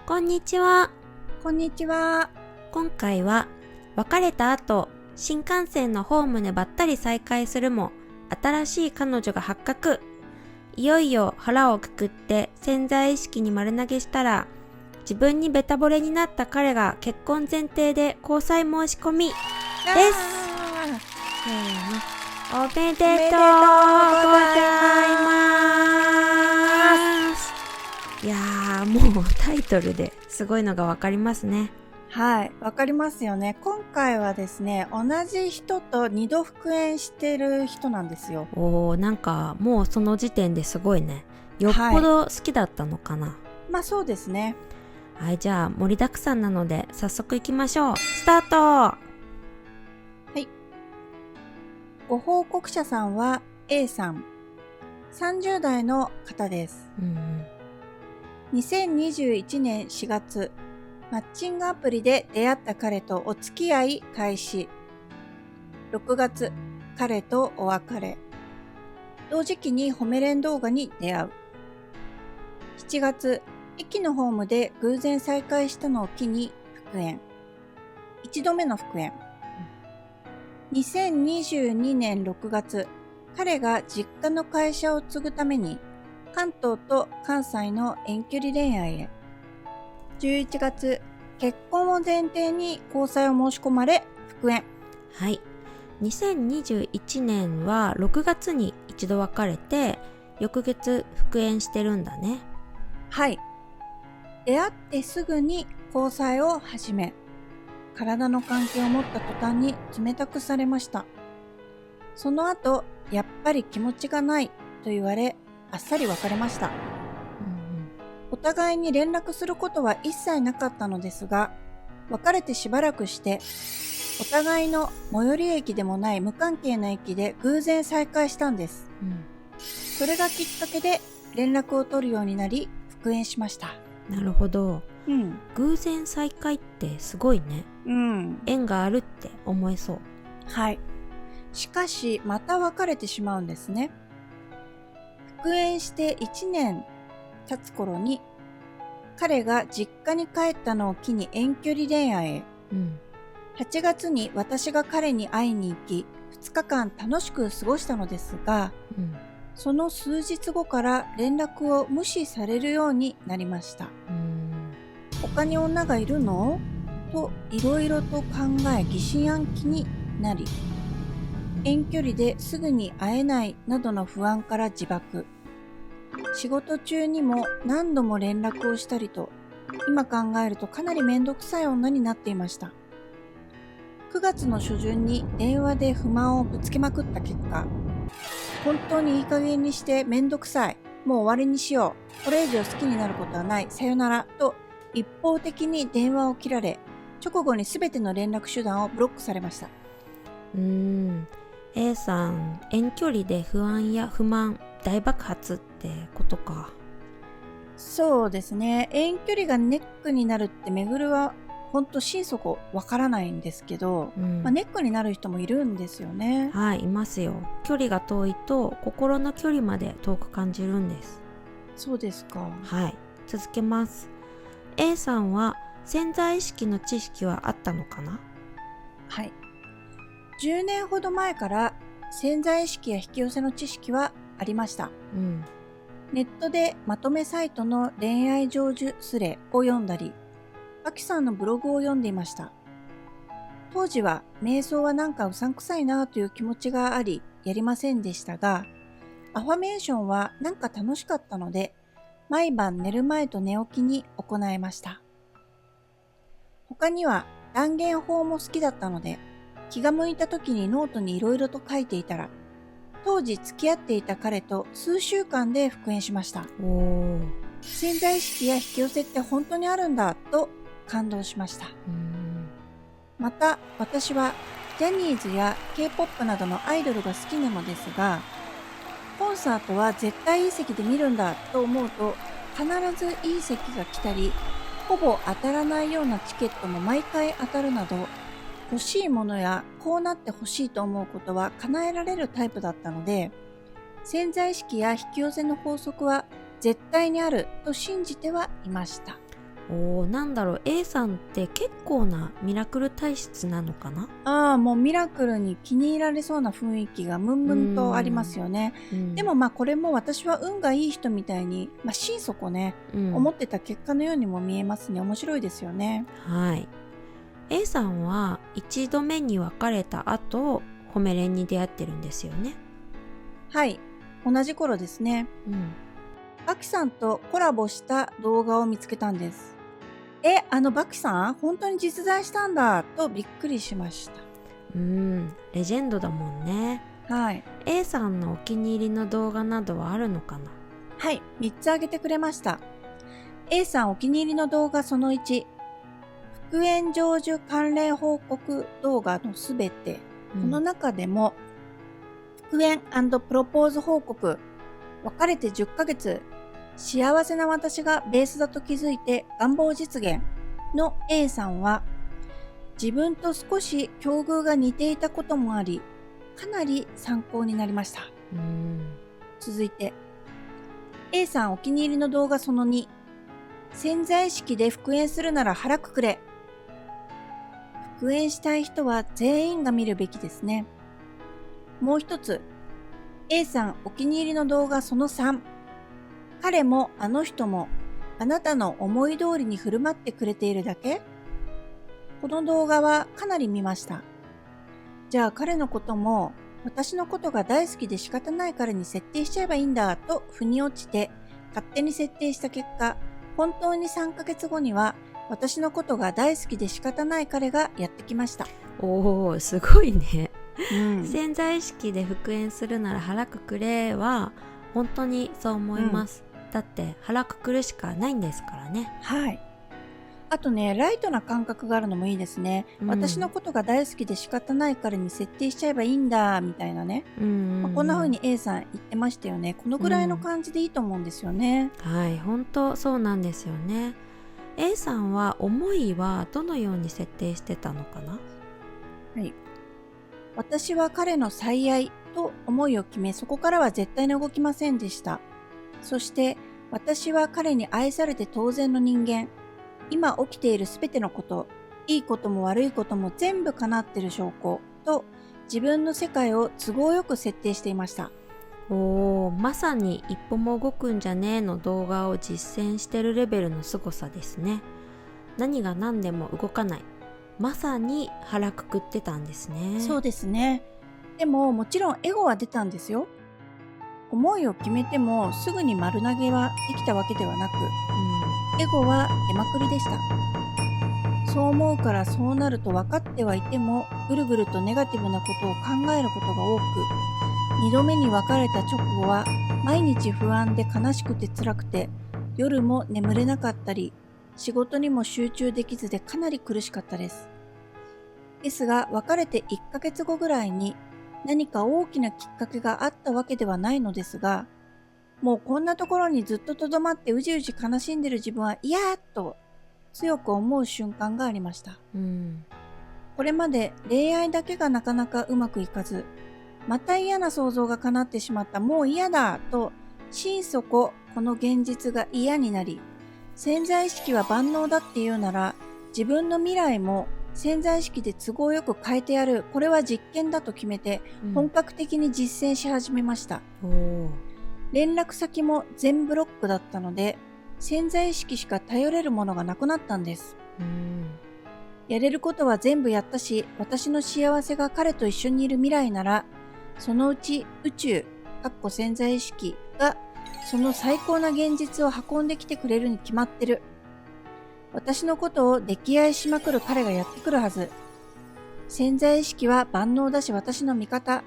こんにちは。こんにちは。今回は別れた後、新幹線のホームでばったり再会するも、新しい彼女が発覚。いよいよ腹をくくって潜在意識に丸投げしたら、自分にベタ惚れになった彼が結婚前提で交際申し込みです。せーの。おめでとうございます。いやー、もうタイトルですごいのがわかりますね。はい、わかりますよね。今回はですね、同じ人と2度復縁してる人なんですよ。なんかもうその時点ですごいね。よっぽど好きだったのかな。まあそうですね。はい、じゃあ盛りだくさんなので早速行きましょう。スタート。はい。ご報告者さんは A さん。30代の方です。2021年4月、マッチングアプリで出会った彼とお付き合い開始。6月、彼とお別れ。同時期に褒め連動画に出会う。7月、駅のホームで偶然再会したのを機に復縁。1度目の復縁。2022年6月、彼が実家の会社を継ぐために関東と関西の遠距離恋愛へ。11月、結婚を前提に交際を申し込まれ復縁。はい。2021年は6月に一度別れて、翌月復縁してるんだね。はい。出会ってすぐに交際を始め、体の関係を持った途端に冷たくされました。その後、やっぱり気持ちがないと言われ、あっさり別れました。お互いに連絡することは一切なかったのですが、別れてしばらくして、お互いの最寄り駅でもない無関係な駅で偶然再会したんです。それがきっかけで連絡を取るようになり、復縁しました。なるほど。偶然再会ってすごいね。縁があるって思えそう。はい。しかし、また別れてしまうんですね。復縁して1年経つ頃に、彼が実家に帰ったのを機に遠距離恋愛へ。8月に私が彼に会いに行き、2日間楽しく過ごしたのですが、その数日後から連絡を無視されるようになりました。他に女がいるの？といろいろと考え疑心暗鬼になり、遠距離ですぐに会えないなどの不安から自爆。仕事中にも何度も連絡をしたりと、今考えるとかなりめんどくさい女になっていました。9月の初旬に電話で不満をぶつけまくった結果、本当にいい加減にしてめんどくさい、もう終わりにしよう、これ以上好きになることはない、さよならと一方的に電話を切られ、直後に全ての連絡手段をブロックされました。A さん、遠距離で不安や不満大爆発ってことか。そうですね。遠距離がネックになるってめぐるは本当心底わからないんですけど、ネックになる人もいるんですよね。はい、いますよ。距離が遠いと心の距離まで遠く感じるんです。そうですか。はい、続けます。A さんは潜在意識の知識はあったのかな？はい。10年ほど前から潜在意識や引き寄せの知識はありました。ネットでまとめサイトの恋愛成就スレを読んだり、アキさんのブログを読んでいました。当時は瞑想はなんかうさんくさいなという気持ちがあり、やりませんでしたが、アファメーションはなんか楽しかったので、毎晩寝る前と寝起きに行いました。他には断言法も好きだったので、気が向いた時にノートにいろいろと書いていたら、当時付き合っていた彼と数週間で復縁しました。潜在意識や引き寄せって本当にあるんだと感動しました。また私はジャニーズや K-POP などのアイドルが好きなのですが、コンサートは絶対いい席で見るんだと思うと、必ずいい席が来たり、ほぼ当たらないようなチケットも毎回当たるなど、欲しいものやこうなってほしいと思うことは叶えられるタイプだったので、潜在意識や引き寄せの法則は絶対にあると信じてはいました。なんだろう、 A さんって結構なミラクル体質なのかな？もうミラクルに気に入られそうな雰囲気がムンムンとありますよね。でもこれも私は運がいい人みたいに、心底ね、思ってた結果のようにも見えますね。面白いですよね。はい。A さんは一度目に別れた後、ホメレンに出会ってるんですよね。はい、同じ頃ですね。バキさんとコラボした動画を見つけたんです。バキさん本当に実在したんだとびっくりしました。レジェンドだもんね。はい。A さんのお気に入りの動画などはあるのかな？はい、3つ挙げてくれました。A さんお気に入りの動画その1、復縁成就関連報告動画のすべて。この中でも、復縁&プロポーズ報告、別れて10ヶ月、幸せな私がベースだと気づいて願望実現の A さんは、自分と少し境遇が似ていたこともあり、かなり参考になりました。続いて、A さんお気に入りの動画その2、潜在意識で復縁するなら腹くくれ。復縁したい人は全員が見るべきですね。もう一つ、A さんお気に入りの動画その3、彼もあの人もあなたの思い通りに振る舞ってくれているだけ？この動画はかなり見ました。じゃあ彼のことも私のことが大好きで仕方ない彼に設定しちゃえばいいんだと腑に落ちて勝手に設定した結果、本当に3ヶ月後には私のことが大好きで仕方ない彼がやってきました。すごいね。潜在意識で復縁するなら腹くくれは本当にそう思います。だって腹くくるしかないんですからね。はい。あとね、ライトな感覚があるのもいいですね。私のことが大好きで仕方ない彼に設定しちゃえばいいんだみたいなね。こんな風に A さん言ってましたよね。このぐらいの感じでいいと思うんですよね。はい、本当そうなんですよね。A さんは思いはどのように設定してたのかな？はい。私は彼の最愛と思いを決め、そこからは絶対に動きませんでした。そして私は彼に愛されて当然の人間。今起きているすべてのこと、いいことも悪いことも全部叶っている証拠と自分の世界を都合よく設定していました。まさに一歩も動くんじゃねえの動画を実践してるレベルの凄さですね。何が何でも動かない。まさに腹くくってたんですね。そうですね。でももちろんエゴは出たんですよ。思いを決めてもすぐに丸投げはできたわけではなく、エゴは出まくりでした。そう思うからそうなると分かってはいても、ぐるぐるとネガティブなことを考えることが多く、2度目に別れた直後は毎日不安で悲しくて辛くて、夜も眠れなかったり、仕事にも集中できずでかなり苦しかったです。ですが別れて1ヶ月後ぐらいに何か大きなきっかけがあったわけではないのですが、もうこんなところにずっととどまってうじうじ悲しんでる自分は嫌と強く思う瞬間がありました。これまで恋愛だけがなかなかうまくいかず、また嫌な想像が叶ってしまった、もう嫌だと心底この現実が嫌になり、潜在意識は万能だっていうなら自分の未来も潜在意識で都合よく変えてやる、これは実験だと決めて本格的に実践し始めました。連絡先も全ブロックだったので潜在意識しか頼れるものがなくなったんです。やれることは全部やったし、私の幸せが彼と一緒にいる未来なら、そのうち宇宙潜在意識がその最高な現実を運んできてくれるに決まってる。私のことを溺愛しまくる彼がやってくるはず。潜在意識は万能だし私の味方。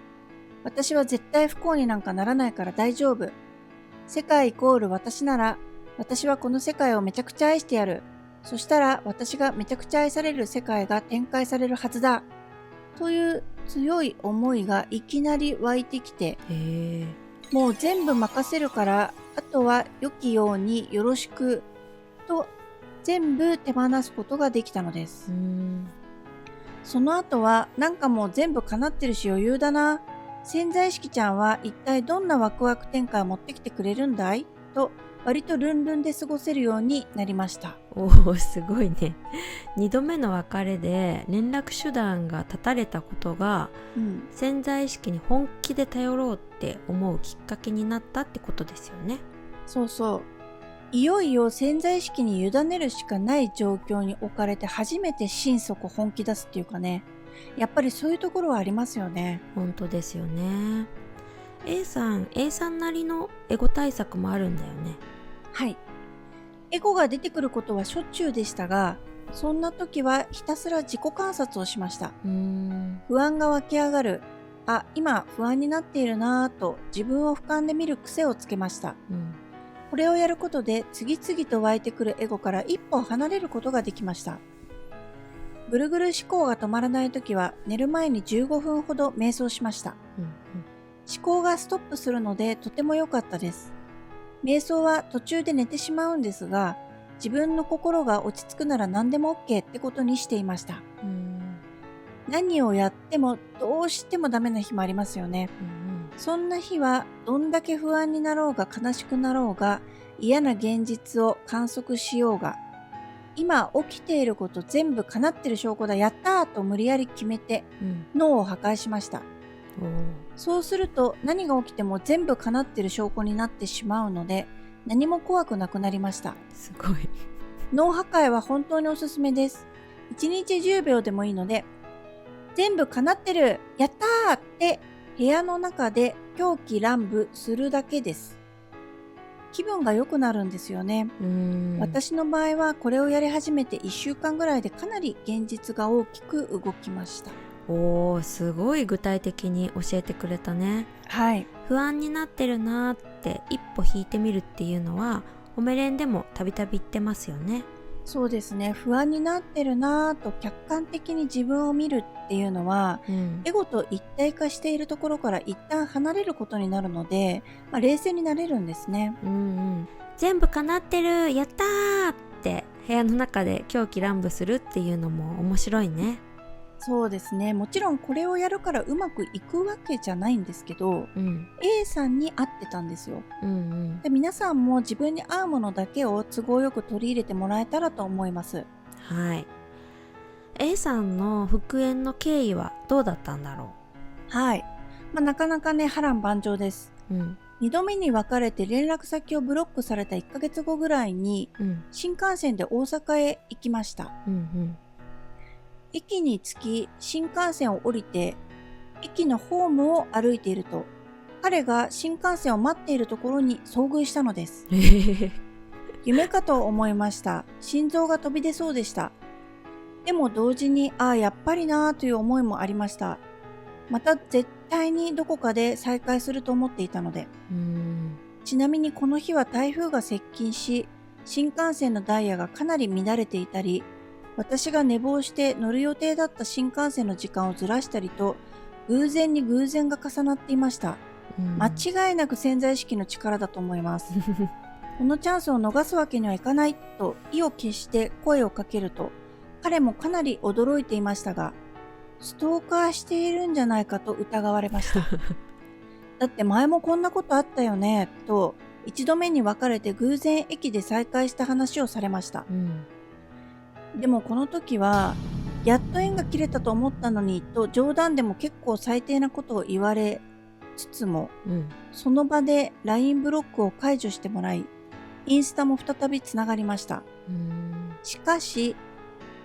私は絶対不幸になんかならないから大丈夫。世界イコール私なら、私はこの世界をめちゃくちゃ愛してやる。そしたら私がめちゃくちゃ愛される世界が展開されるはずだ。という強い思いがいきなり湧いてきて、もう全部任せるから、あとは良きようによろしくと全部手放すことができたのです。その後はなんかもう全部叶ってるし余裕だな。潜在意識ちゃんは一体どんなワクワク展開を持ってきてくれるんだいと割とルンルンで過ごせるようになりました。おお、すごいね。2度目の別れで連絡手段が断たれたことが、潜在意識に本気で頼ろうって思うきっかけになったってことですよね。そうそう。いよいよ潜在意識に委ねるしかない状況に置かれて初めて心底本気出すっていうかね。やっぱりそういうところはありますよね。本当ですよね。A さんなりのエゴ対策もあるんだよね。はい。エゴが出てくることはしょっちゅうでしたが、そんな時はひたすら自己観察をしました。不安が湧き上がる。あ、今不安になっているなぁと自分を俯瞰で見る癖をつけました。これをやることで次々と湧いてくるエゴから一歩離れることができました。ぐるぐる思考が止まらないときは寝る前に15分ほど瞑想しました。思考がストップするのでとても良かったです。瞑想は途中で寝てしまうんですが、自分の心が落ち着くなら何でも OK ってことにしていました。何をやってもどうしてもダメな日もありますよね。そんな日はどんだけ不安になろうが悲しくなろうが嫌な現実を観測しようが、今起きていること全部叶ってる証拠だ、やったーと無理やり決めて脳を破壊しました。そうすると何が起きても全部叶ってる証拠になってしまうので何も怖くなくなりました。すごい。脳破壊は本当におすすめです。1日10秒でもいいので、全部叶ってる、やったーって部屋の中で狂気乱舞するだけです。気分が良くなるんですよね。私の場合はこれをやり始めて1週間ぐらいでかなり現実が大きく動きました。おー、すごい具体的に教えてくれたね。はい。不安になってるなーって一歩引いてみるっていうのはホメレンでもたびたび言ってますよね。そうですね。不安になってるなぁと客観的に自分を見るっていうのは、エゴと一体化しているところから一旦離れることになるので、冷静になれるんですね。全部叶ってる、やったーって部屋の中で狂気乱舞するっていうのも面白いね。そうですね。もちろんこれをやるからうまくいくわけじゃないんですけど、A さんに合ってたんですよ。で、皆さんも自分に合うものだけを都合よく取り入れてもらえたらと思います。はい。A さんの復縁の経緯はどうだったんだろう。はい。なかなかね、波乱万丈です。2度目に別れて連絡先をブロックされた1ヶ月後ぐらいに、新幹線で大阪へ行きました。駅に着き、新幹線を降りて、駅のホームを歩いていると、彼が新幹線を待っているところに遭遇したのです。夢かと思いました。心臓が飛び出そうでした。でも同時に、やっぱりなぁという思いもありました。また絶対にどこかで再会すると思っていたので。ちなみにこの日は台風が接近し、新幹線のダイヤがかなり乱れていたり、私が寝坊して乗る予定だった新幹線の時間をずらしたりと、偶然に偶然が重なっていました。間違いなく潜在意識の力だと思います。このチャンスを逃すわけにはいかないと意を決して声をかけると、彼もかなり驚いていましたが、ストーカーしているんじゃないかと疑われました。だって前もこんなことあったよね、と一度目に別れて偶然駅で再会した話をされました。でもこの時は、やっと縁が切れたと思ったのにと冗談でも結構最低なことを言われつつも、その場で LINE ブロックを解除してもらい、インスタも再びつながりました。しかし、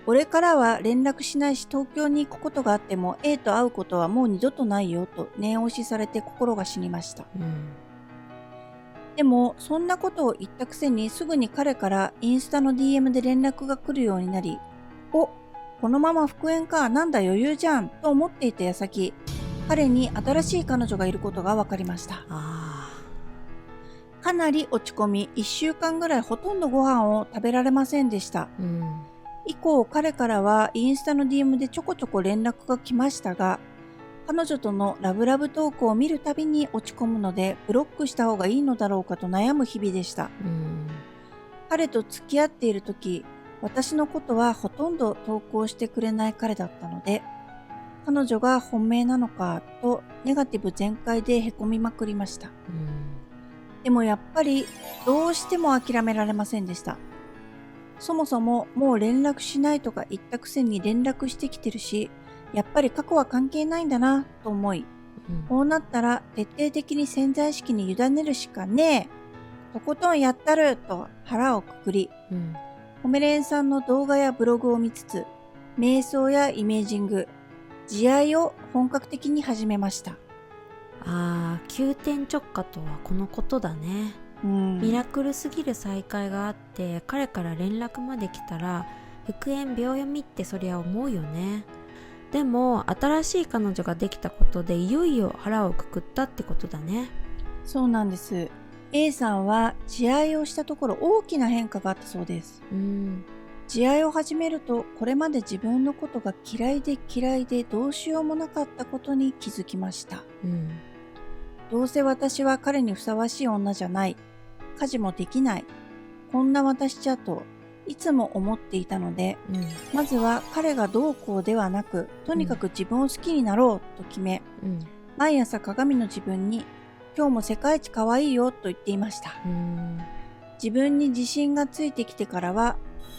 俺からは連絡しないし東京に行くことがあっても A と会うことはもう二度とないよと念押しされて心が死にました。でもそんなことを言ったくせにすぐに彼からインスタの DM で連絡が来るようになり、このまま復縁か、なんだ余裕じゃんと思っていた矢先、彼に新しい彼女がいることが分かりました。かなり落ち込み、1週間ぐらいほとんどご飯を食べられませんでした。以降彼からはインスタの DM でちょこちょこ連絡が来ましたが、彼女とのラブラブトークを見るたびに落ち込むのでブロックした方がいいのだろうかと悩む日々でした。彼と付き合っている時、私のことはほとんど投稿してくれない彼だったので、彼女が本命なのかとネガティブ全開でへこみまくりました。でもやっぱりどうしても諦められませんでした。そもそももう連絡しないとか言ったくせに連絡してきてるし、やっぱり過去は関係ないんだなと思い、こうなったら徹底的に潜在意識に委ねるしかねえ、とことんやったると腹をくくり、ホメレンさんの動画やブログを見つつ、瞑想やイメージング、慈愛を本格的に始めました。急転直下とはこのことだね。ミラクルすぎる再会があって彼から連絡まで来たら復縁秒読みってそりゃ思うよね。でも新しい彼女ができたことでいよいよ腹をくくったってことだね。そうなんです。A さんは慈愛をしたところ大きな変化があったそうです。慈愛を始めるとこれまで自分のことが嫌いでどうしようもなかったことに気づきました。どうせ私は彼にふさわしい女じゃない。家事もできない。こんな私じゃといつも思っていたので、まずは彼がどうこうではなく、とにかく自分を好きになろうと決め、毎朝鏡の自分に今日も世界一可愛いよと言っていました。自分に自信がついてきてからは、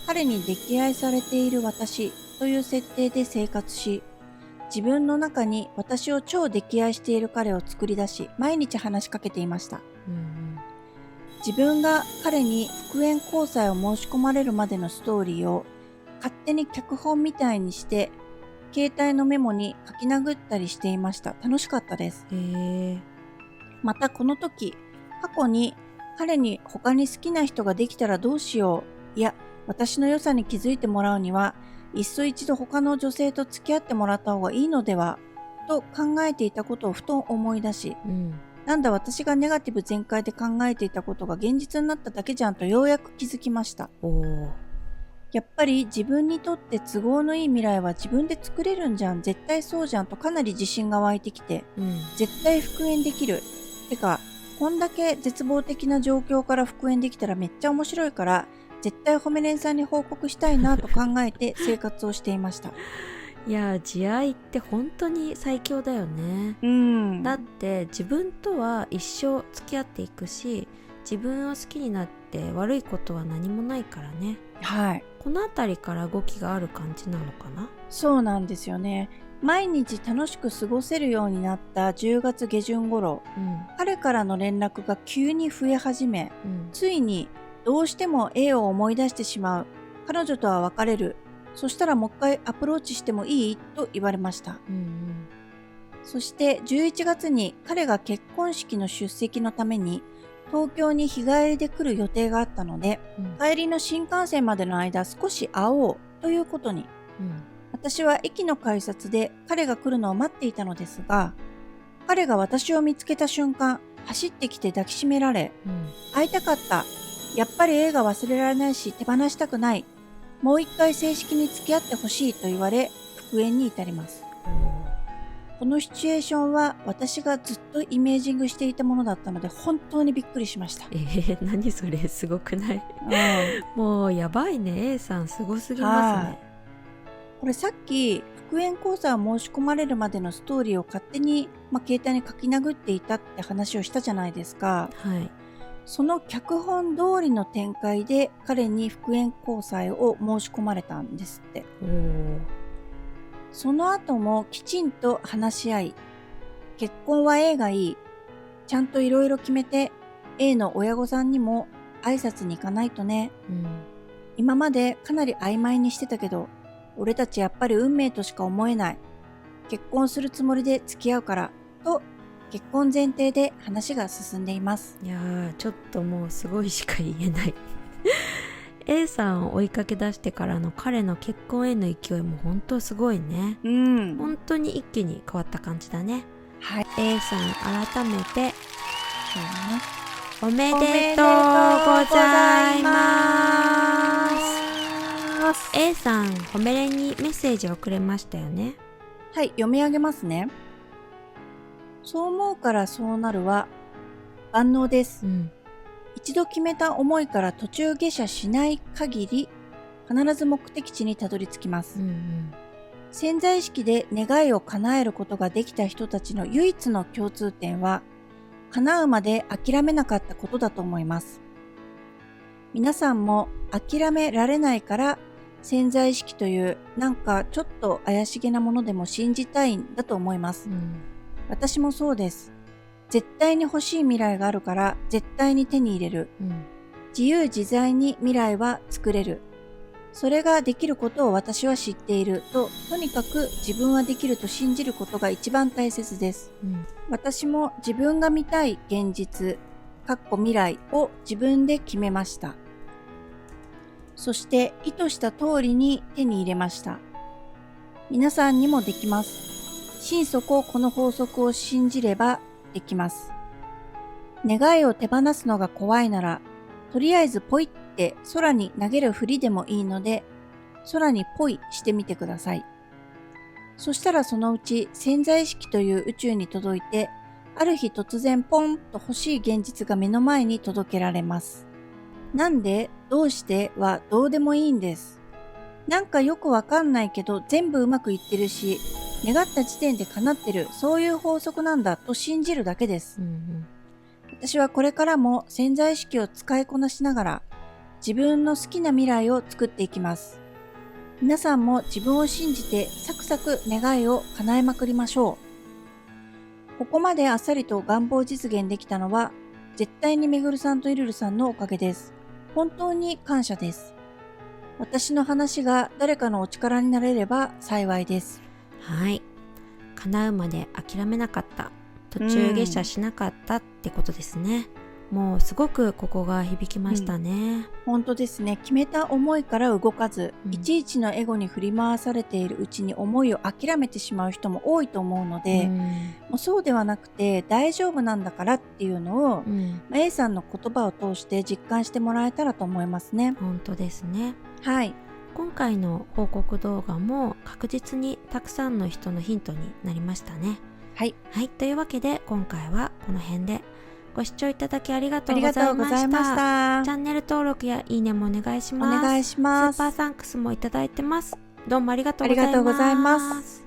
彼に溺愛されている私という設定で生活し、自分の中に私を超溺愛している彼を作り出し、毎日話しかけていました。自分が彼に復縁交際を申し込まれるまでのストーリーを勝手に脚本みたいにして、携帯のメモに書き殴ったりしていました。楽しかったです。またこの時、過去に彼に他に好きな人ができたらどうしよう、いや、私の良さに気づいてもらうには、いっそ一度他の女性と付き合ってもらった方がいいのでは、と考えていたことをふと思い出し、なんだ私がネガティブ全開で考えていたことが現実になっただけじゃんとようやく気づきました。やっぱり自分にとって都合のいい未来は自分で作れるんじゃん、絶対そうじゃんとかなり自信が湧いてきて、絶対復縁できる。てか、こんだけ絶望的な状況から復縁できたらめっちゃ面白いから、絶対ホメレンさんに報告したいなと考えて生活をしていました。いや、慈愛って本当に最強だよね。だって自分とは一生付き合っていくし、自分を好きになって悪いことは何もないからね。このあたりから動きがある感じなのかな。そうなんですよね。毎日楽しく過ごせるようになった10月下旬頃、彼からの連絡が急に増え始め、ついにどうしても A を思い出してしまう。彼女とは別れる。そしたらもう一回アプローチしてもいいと言われました。そして11月に彼が結婚式の出席のために東京に日帰りで来る予定があったので、帰りの新幹線までの間少し会おうということに。私は駅の改札で彼が来るのを待っていたのですが、彼が私を見つけた瞬間、走ってきて抱きしめられ、会いたかった。やっぱり映画忘れられないし手放したくない。もう一回正式に付き合ってほしいと言われ、復縁に至ります。このシチュエーションは私がずっとイメージングしていたものだったので本当にびっくりしました。何それ、すごくない？もうやばいね。 A さんすごすぎますね。これさっき復縁交際を申し込まれるまでのストーリーを勝手に、携帯に書き殴っていたって話をしたじゃないですか。その脚本通りの展開で彼に復縁交際を申し込まれたんですって。その後もきちんと話し合い、結婚は A がいい。ちゃんといろいろ決めて A の親御さんにも挨拶に行かないとね。今までかなり曖昧にしてたけど、俺たちやっぱり運命としか思えない。結婚するつもりで付き合うから、と結婚前提で話が進んでいます。いやー、ちょっともうすごいしか言えない。A さんを追いかけ出してからの彼の結婚への勢いも本当すごいね。本当に一気に変わった感じだね。A さん改めておめでとうございます。A さん、ホメレンにメッセージをくれましたよね。はい、読み上げますね。そう思うからそうなるは万能です。一度決めた思いから途中下車しない限り必ず目的地にたどり着きます。潜在意識で願いを叶えることができた人たちの唯一の共通点は、叶うまで諦めなかったことだと思います。皆さんも諦められないから潜在意識というなんかちょっと怪しげなものでも信じたいんだと思います。私もそうです。絶対に欲しい未来があるから絶対に手に入れる。自由自在に未来は作れる。それができることを私は知っていると、とにかく自分はできると信じることが一番大切です。私も自分が見たい現実、未来を自分で決めました。そして意図した通りに手に入れました。皆さんにもできます。心底この法則を信じればできます。願いを手放すのが怖いなら、とりあえずポイって空に投げるふりでもいいので、空にポイしてみてください。そしたらそのうち潜在意識という宇宙に届いて、ある日突然ポンと欲しい現実が目の前に届けられます。なんで、どうしてはどうでもいいんです。なんかよくわかんないけど全部うまくいってるし、願った時点で叶ってる、そういう法則なんだと信じるだけです。私はこれからも潜在意識を使いこなしながら自分の好きな未来を作っていきます。皆さんも自分を信じてサクサク願いを叶えまくりましょう。ここまであっさりと願望実現できたのは絶対にめぐるさんといるるさんのおかげです。本当に感謝です。私の話が誰かのお力になれれば幸いです。はい。叶うまで諦めなかった。途中下車しなかったってことですね。もうすごくここが響きましたね。本当ですね。決めた思いから動かず、いちいちのエゴに振り回されているうちに思いを諦めてしまう人も多いと思うので、もうそうではなくて大丈夫なんだからっていうのを、A さんの言葉を通して実感してもらえたらと思いますね。本当ですね。はい。今回の報告動画も確実にたくさんの人のヒントになりましたね。はい。はい。というわけで今回はこの辺でご視聴いただきありがとうございました。ありがとうございました。チャンネル登録やいいねもお願いします。お願いします。スーパーサンクスもいただいてます。どうもありがとうございます。